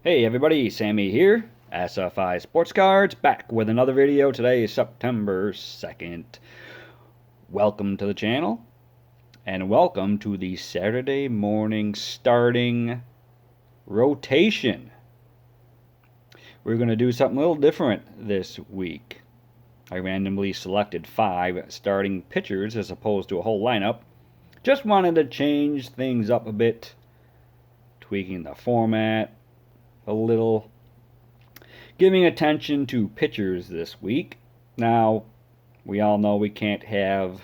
Hey everybody, Sammy here, SFI Sports Cards, back with another video. Today is September 2nd. Welcome to the channel, and welcome to the Saturday morning starting rotation. We're going to do something a little different this week. I randomly selected 5 starting pitchers as opposed to a whole lineup. Just wanted to change things up a bit, tweaking the format a little, giving attention to pitchers this week. Now, we all know we can't have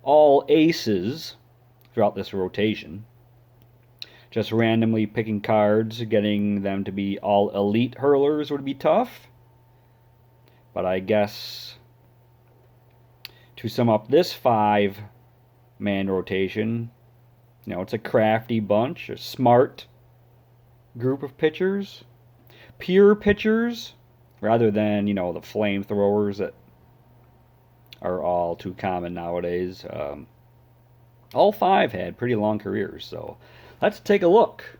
all aces throughout this rotation. Just randomly picking cards, getting them to be all elite hurlers would be tough. But I guess to sum up this 5-man rotation, it's a crafty bunch, a smart group of pitchers, pure pitchers, rather than, the flamethrowers that are all too common nowadays. All 5 had pretty long careers, so let's take a look,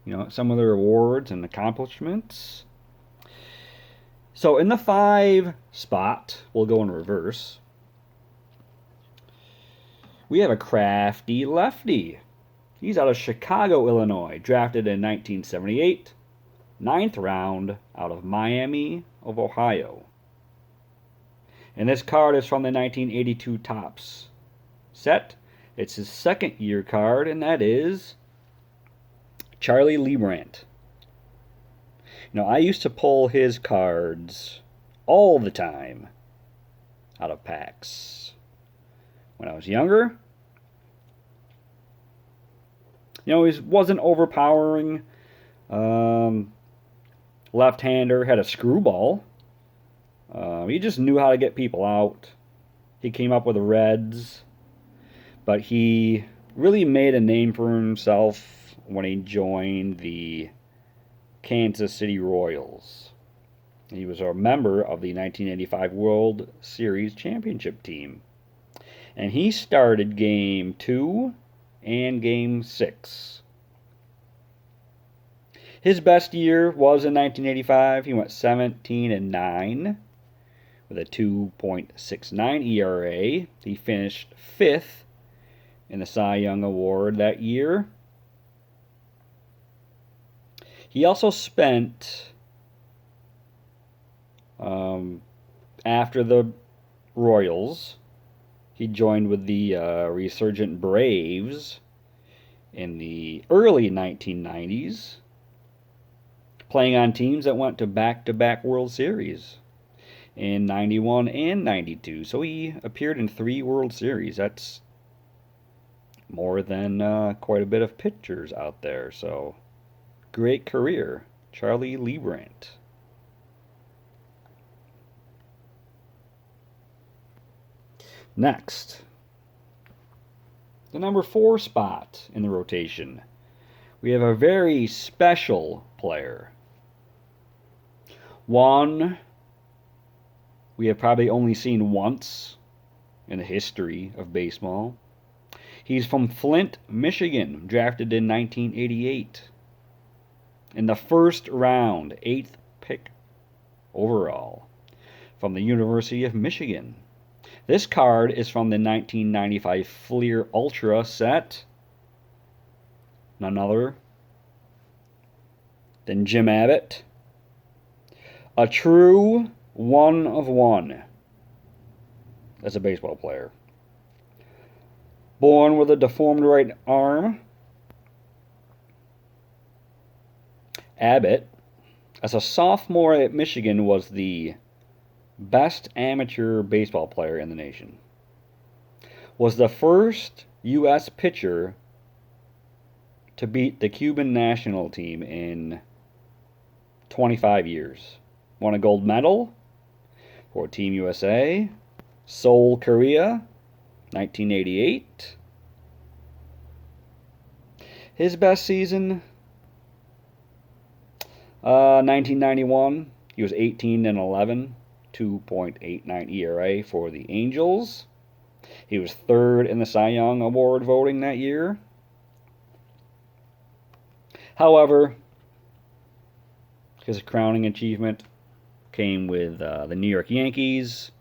at some of their awards and accomplishments. So in the 5 spot, we'll go in reverse. We have a crafty lefty. He's out of Chicago, Illinois, drafted in 1978, 9th round, out of Miami of Ohio. And this card is from the 1982 Topps set. It's his second year card, and that is Charlie Leibrandt. I used to pull his cards all the time out of packs when I was younger. He wasn't overpowering. Left-hander, had a screwball. He just knew how to get people out. He came up with the Reds, but he really made a name for himself when he joined the Kansas City Royals. He was a member of the 1985 World Series championship team. And he started Game 2 and Game 6. His best year was in 1985. He went 17-9 with a 2.69 ERA. He finished 5th in the Cy Young Award that year. He also spent, after the Royals, he joined with the resurgent Braves in the early 1990s, playing on teams that went to back-to-back World Series in 91 and 92. So he appeared in 3 World Series. That's more than quite a bit of pitchers out there. So great career, Charlie Leibrandt. Next, the number 4 spot in the rotation. We have a very special player. One we have probably only seen once in the history of baseball. He's from Flint, Michigan, drafted in 1988. In the first round, 8th pick overall, from the University of Michigan. This card is from the 1995 Fleer Ultra set. None other than Jim Abbott. A true 1 of 1 as a baseball player. Born with a deformed right arm, Abbott, as a sophomore at Michigan, was the best amateur baseball player in the nation. Was the first U.S. pitcher to beat the Cuban national team in 25 years. Won a gold medal for Team USA, Seoul, Korea, 1988. His best season, 1991. He was 18-11, 2.89 ERA for the Angels. He was 3rd in the Cy Young Award voting that year. However, His crowning achievement came with the New York Yankees,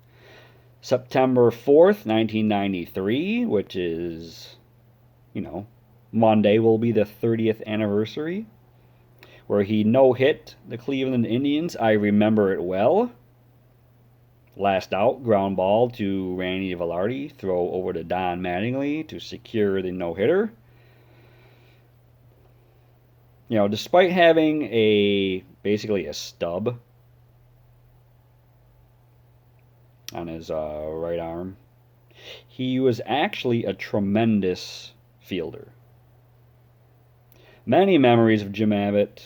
September 4th, 1993, which is, Monday will be the 30th anniversary, where he no-hit the Cleveland Indians. I remember it well. Last out, ground ball to Randy Velarde, throw over to Don Mattingly to secure the no-hitter. Despite having basically a stub on his right arm, he was actually a tremendous fielder. Many memories of Jim Abbott.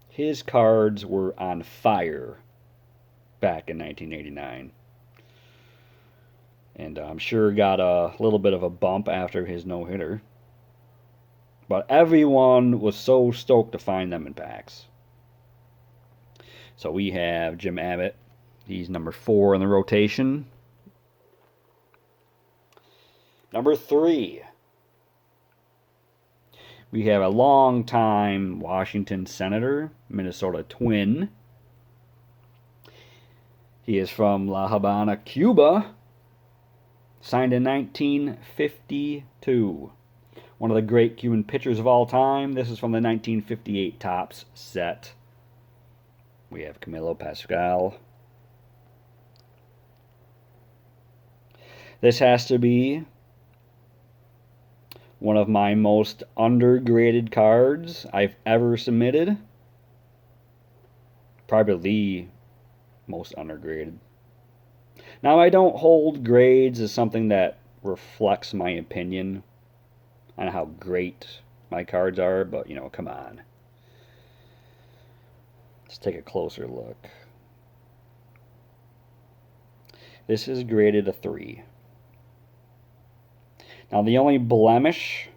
His cards were on fire back in 1989. And I'm sure got a little bit of a bump after his no-hitter. But everyone was so stoked to find them in packs. So we have Jim Abbott. He's number 4 in the rotation. Number 3. We have a long-time Washington Senator, Minnesota Twin. He is from La Habana, Cuba. Signed in 1952. One of the great Cuban pitchers of all time. This is from the 1958 Topps set. We have Camilo Pascual. This has to be one of my most undergraded cards I've ever submitted. Probably the most undergraded. Now, I don't hold grades as something that reflects my opinion on how great my cards are, but, come on. Let's take a closer look. This is graded a 3. Now, the only blemish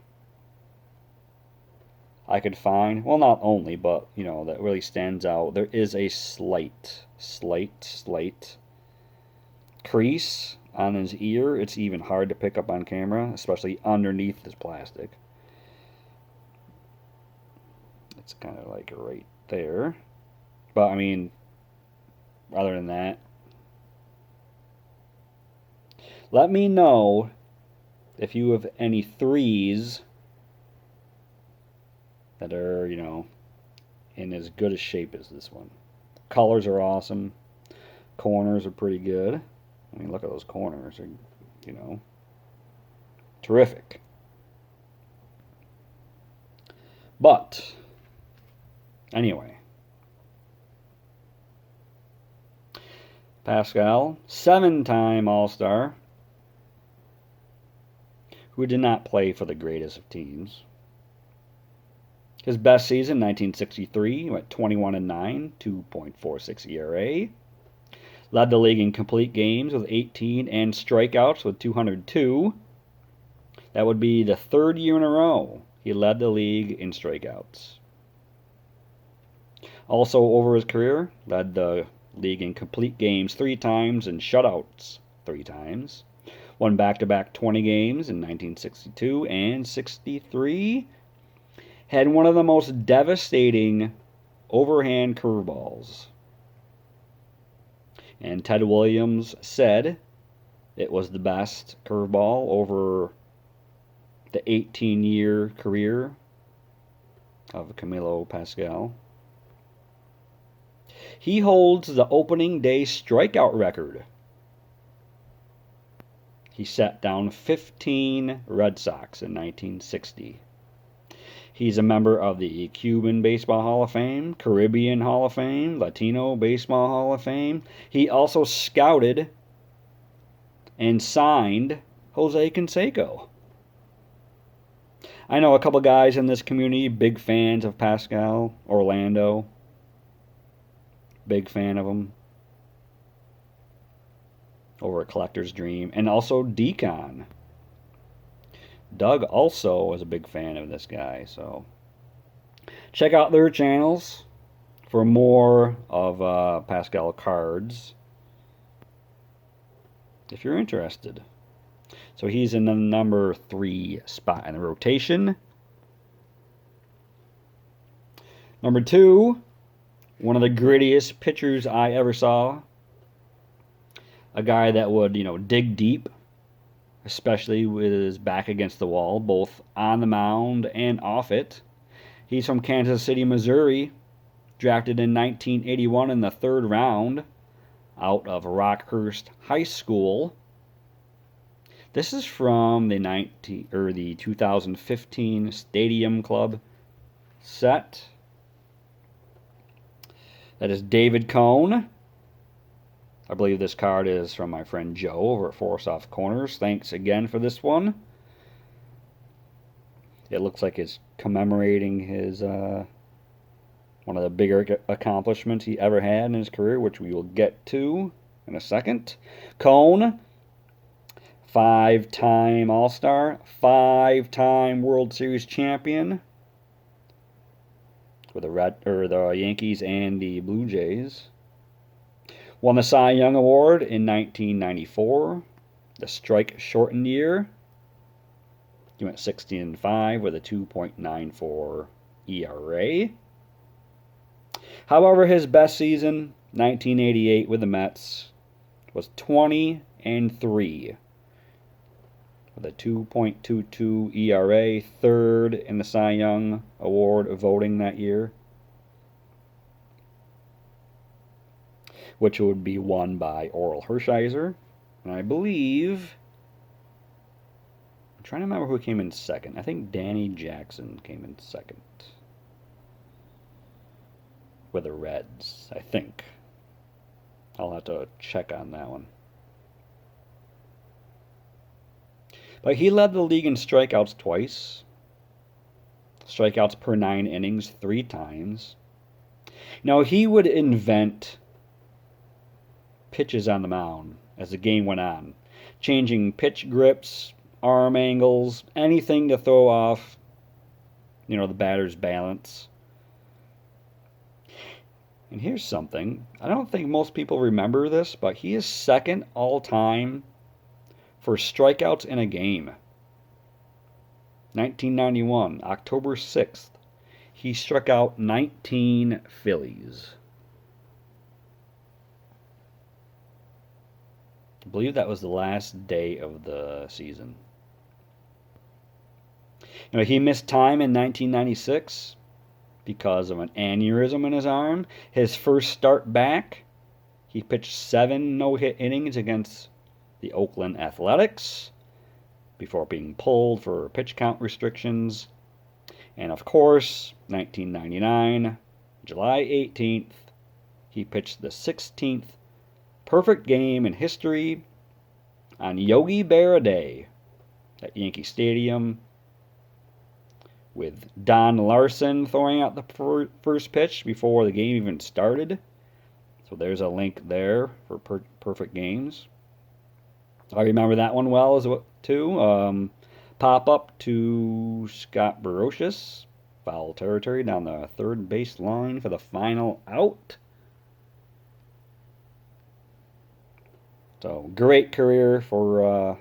I could find, well, not only, but, that really stands out, there is a slight crease on his ear. It's even hard to pick up on camera, especially underneath this plastic. It's kind of like right there. But, other than that, let me know if you have any 3s that are, in as good a shape as this one. Colors are awesome. Corners are pretty good. Look at those corners. They're, terrific. But, anyway. Pascual, 7-time All-Star, who did not play for the greatest of teams. His best season, 1963, went 21-9, 2.46 ERA. Led the league in complete games with 18 and strikeouts with 202. That would be the 3rd year in a row he led the league in strikeouts. Also, over his career, led the league in complete games 3 times and shutouts 3 times. Won back-to-back 20 games in 1962 and 63. Had one of the most devastating overhand curveballs. And Ted Williams said it was the best curveball over the 18-year career of Camilo Pascual. He holds the opening day strikeout record. He set down 15 Red Sox in 1960. He's a member of the Cuban Baseball Hall of Fame, Caribbean Hall of Fame, Latino Baseball Hall of Fame. He also scouted and signed Jose Canseco. I know a couple guys in this community, big fans of Pascual. Orlando, big fan of him. Over at Collector's Dream. And also Decon. Doug also was a big fan of this guy, so check out their channels for more of Pascual cards if you're interested. So he's in the number 3 spot in the rotation. Number 2, One of the grittiest pitchers I ever saw. A guy that would, dig deep, especially with his back against the wall, both on the mound and off it. He's from Kansas City, Missouri, drafted in 1981 in the 3rd round out of Rockhurst High School. This is from the 2015 Stadium Club set. That is David Cone. I believe this card is from my friend Joe over at Force Off Corners. Thanks again for this one. It looks like it's commemorating his one of the bigger accomplishments he ever had in his career, which we will get to in a second. Cone, 5-time All-Star, 5-time World Series champion with the Yankees and the Blue Jays. Won the Cy Young Award in 1994, the strike-shortened year. He went 16-5 with a 2.94 ERA. However, his best season, 1988 with the Mets, was 20-3 with a 2.22 ERA, 3rd in the Cy Young Award voting that year, which would be won by Orel Hershiser. And I believe, I'm trying to remember who came in second. I think Danny Jackson came in second with the Reds, I think. I'll have to check on that one. But he led the league in strikeouts twice. Strikeouts per 9 innings 3 times. Now, he would invent pitches on the mound as the game went on, changing pitch grips, arm angles, anything to throw off, the batter's balance. And here's something. I don't think most people remember this, but he is second all-time for strikeouts in a game. 1991, October 6th, he struck out 19 Phillies. I believe that was the last day of the season. He missed time in 1996 because of an aneurysm in his arm. His first start back, he pitched 7 no-hit innings against the Oakland Athletics before being pulled for pitch count restrictions. And of course, 1999, July 18th, he pitched the 16th perfect game in history on Yogi Berra Day at Yankee Stadium, with Don Larson throwing out the first pitch before the game even started. So there's a link there for perfect games. I remember that one well as well, too. Pop up to Scott Barocious, foul territory down the 3rd base line for the final out. So great career for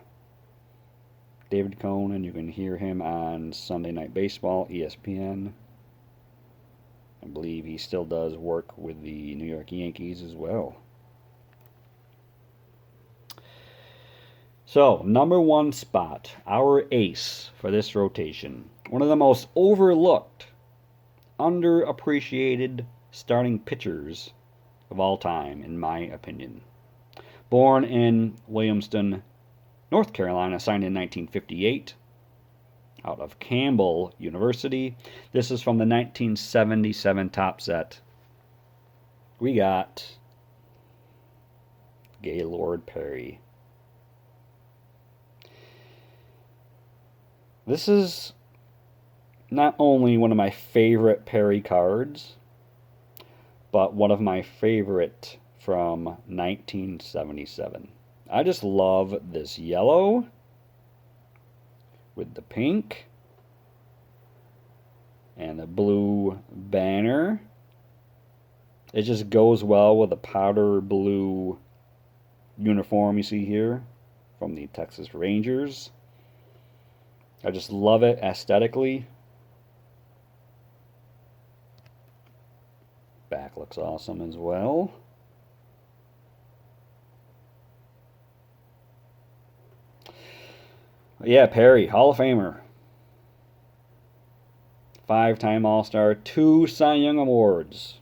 David Cone, and you can hear him on Sunday Night Baseball, ESPN. I believe he still does work with the New York Yankees as well. So, number 1 spot, our ace for this rotation. One of the most overlooked, underappreciated starting pitchers of all time, in my opinion. Born in Williamston, North Carolina, signed in 1958 out of Campbell University. This is from the 1977 Top Set. We got Gaylord Perry. This is not only one of my favorite Perry cards, but one of my favorite from 1977. I just love this yellow with the pink and the blue banner. It just goes well with the powder blue uniform you see here from the Texas Rangers. I just love it aesthetically. Back looks awesome as well. Yeah, Perry, Hall of Famer. 5-time All-Star, 2 Cy Young Awards.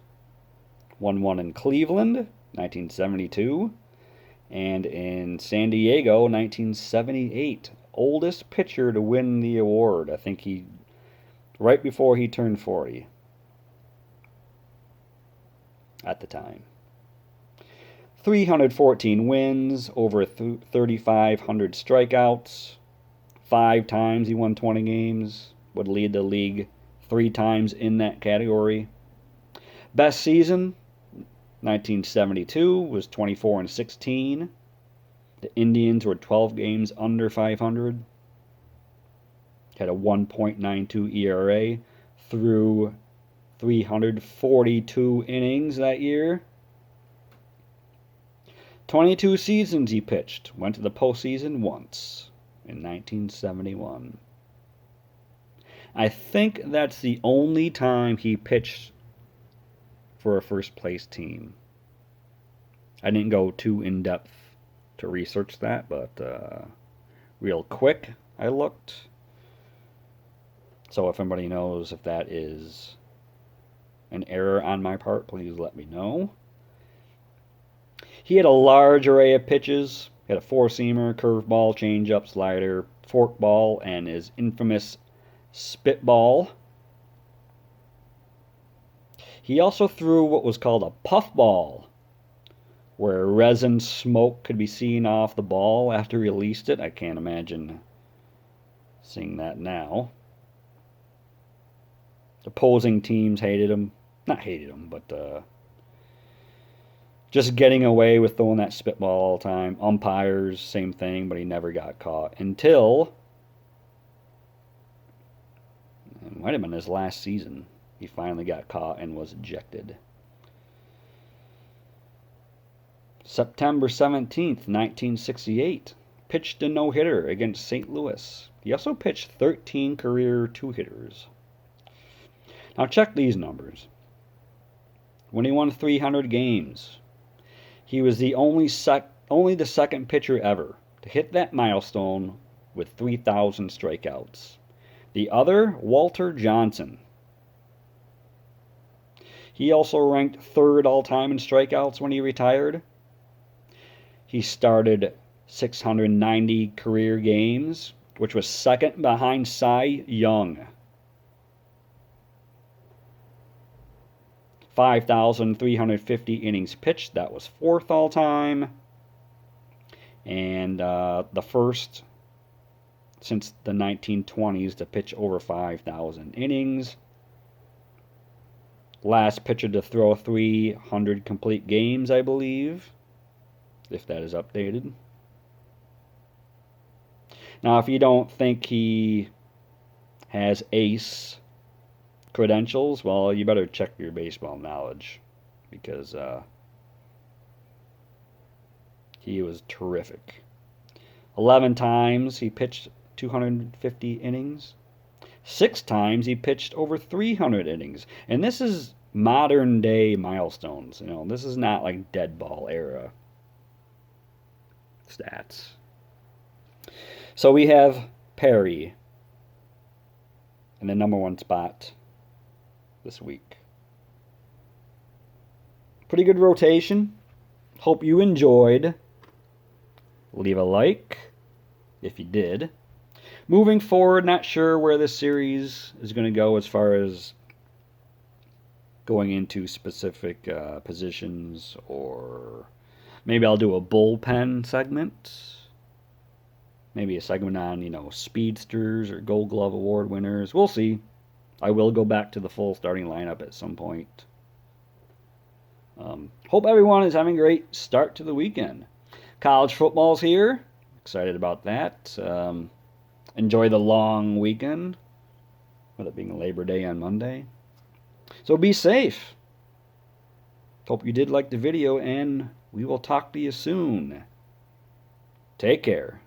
Won one in Cleveland, 1972, and in San Diego, 1978. Oldest pitcher to win the award. I think right before he turned 40 at the time. 314 wins, over 3,500 strikeouts. 5 times he won 20 games. Would lead the league 3 times in that category. Best season, 1972, was 24-16. The Indians were 12 games under 500. Had a 1.92 ERA through 342 innings that year. 22 seasons he pitched. Went to the postseason once in 1971. I think that's the only time he pitched for a first place team. I didn't go too in depth to research that, but real quick I looked. So if anybody knows if that is an error on my part, please let me know. He had a large array of pitches. He had a 4-seamer, curveball, changeup, slider, forkball, and his infamous spitball. He also threw what was called a puffball, where resin smoke could be seen off the ball after he released it. I can't imagine seeing that now. Opposing teams hated him. Not hated him, but just getting away with throwing that spitball all the time. Umpires, same thing, but he never got caught until it might have been his last season. He finally got caught and was ejected. September 17th, 1968. Pitched a no-hitter against St. Louis. He also pitched 13 career two-hitters. Now check these numbers. When he won 300 games, he was the only the second pitcher ever to hit that milestone with 3,000 strikeouts. The other, Walter Johnson. He also ranked 3rd all-time in strikeouts when he retired. He started 690 career games, which was second behind Cy Young. 5,350 innings pitched, that was 4th all-time. And the first since the 1920s to pitch over 5,000 innings. Last pitcher to throw 300 complete games, I believe, if that is updated. Now, if you don't think he has ace credentials, well, you better check your baseball knowledge, because he was terrific. 11 times he pitched 250 innings. 6 times he pitched over 300 innings. And this is modern day milestones. You know, this is not like dead ball era stats. So we have Perry in the #1 spot this week. Pretty good rotation. Hope you enjoyed. Leave a like if you did. Moving forward, not sure where this series is going to go as far as going into specific positions, or maybe I'll do a bullpen segment. Maybe a segment on, you know, speedsters or Gold Glove Award winners. We'll see. I will go back to the full starting lineup at some point. Hope everyone is having a great start to the weekend. College football's here. Excited about that. Enjoy the long weekend, with it being Labor Day on Monday. So be safe. Hope you did like the video, and we will talk to you soon. Take care.